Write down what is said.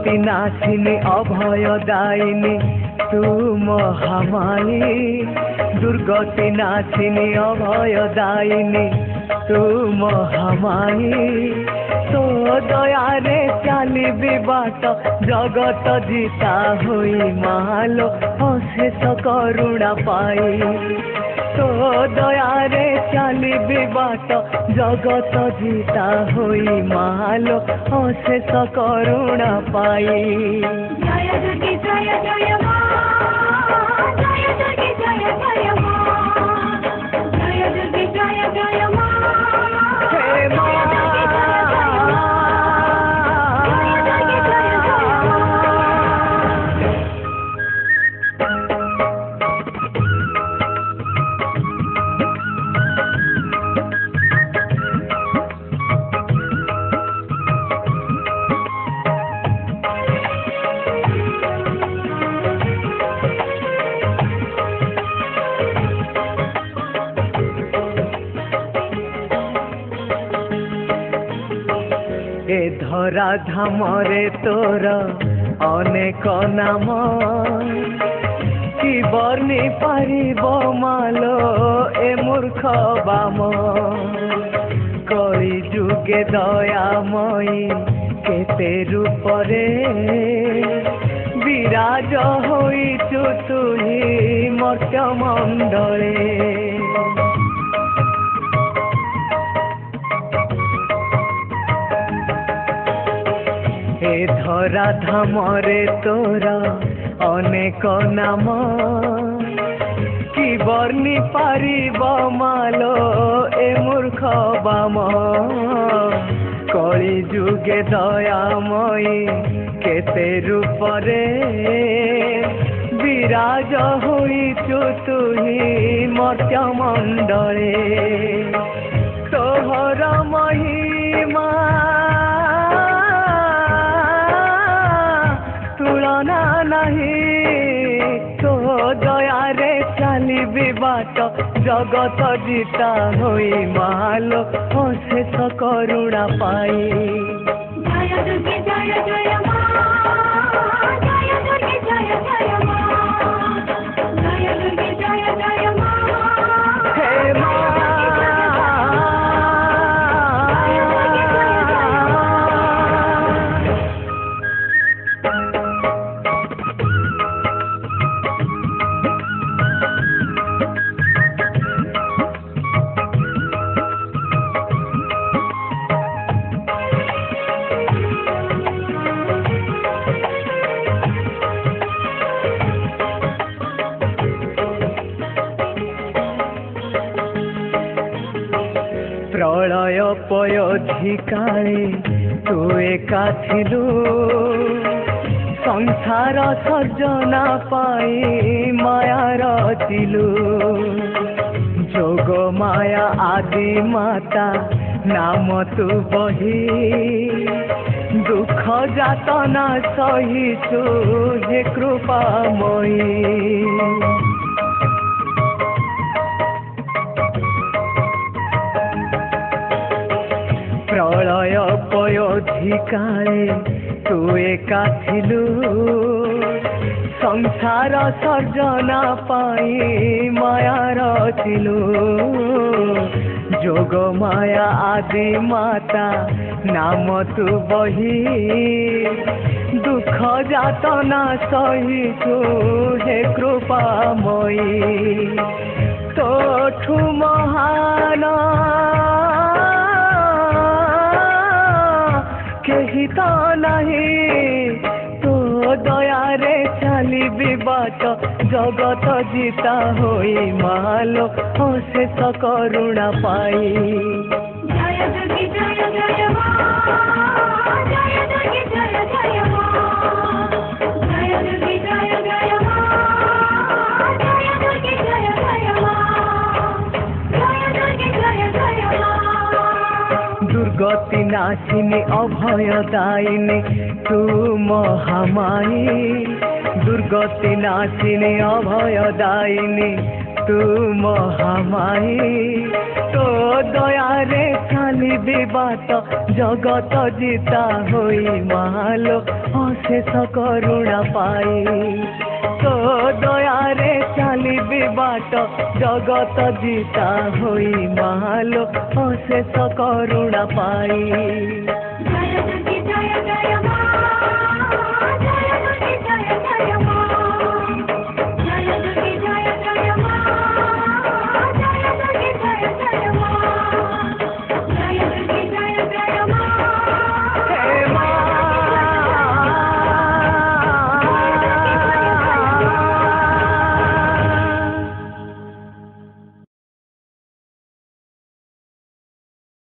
दुर्गति नाशिनी अभयदायिनी तू महामाई दुर्गति नाशिनी अभयदायिनी तू महामाई तो दयारे चली बाट जगत जीता हुई मालो अशेष करुणा पाई तो दयारे चली बाट जगत जीता हुई मालो अशेष करुणा पाई। जय दुर्गे जय जय मां जय दुर्गे जय जय मां जय दुर्गे जय जय मां हे मां ए धरा धामरे तोर अनेक नाम कि बर्णी पारिब मालो ए मूर्ख बाम कली जुगे दयामयी केते रूपरे विराज होइचु तुही मर्त्य मंडले ए धरा धामरे तोरा अनेक नाम कि बर्णी पारिब मालो ए मूर्ख बाम कली जुगे दयामयी केते रूपरे विराज होइचु तुही मर्त्य मंडले तोहर महिमा तुलना नहीं तो दयारे चली बाट जगत जीता हुई मालो अशेष करुणा पाई। जय दुर्गे जय जय मां जय दुर्गे जय जय मां जय दुर्गे जय जय मां हे मां प्रलय पयोधिकाले तू एका थिलु संसार सजना पाई माया रचिलु जोग माया आदि माता नाम तू बही दुख जातना सहिचु हे कृपामयी प्रलय पयोधिकाले तू एका थिलु संसार सर्जना पाई माया रचिलु जोग माया आदि माता नाम तू बही दुख जातना सहिचु हे कृपामयी तोठु महान केही तो नहीं तो दयारे चली बाट जगत जीता होई मालो अशेष करुणा पाई। जय दुर्गे जय जय मां जय दुर्गे जय जय मां जय दुर्गे जय जय मां जय दुर्गे जय जय मां जय दुर्गे जय जय मां दुर्गति नाशिनी अभयदायिनी तू महामाई दुर्गति नाशिनी अभयदायिनी तू महामाई तो दयारे चलिबी बाट जगत जीता होई मालो अशेष करुणा पाई तो दयारे चलिबी बाट जगत जीता होई मालो अशेष करुणा पाई जय दुर्गे जय जय मां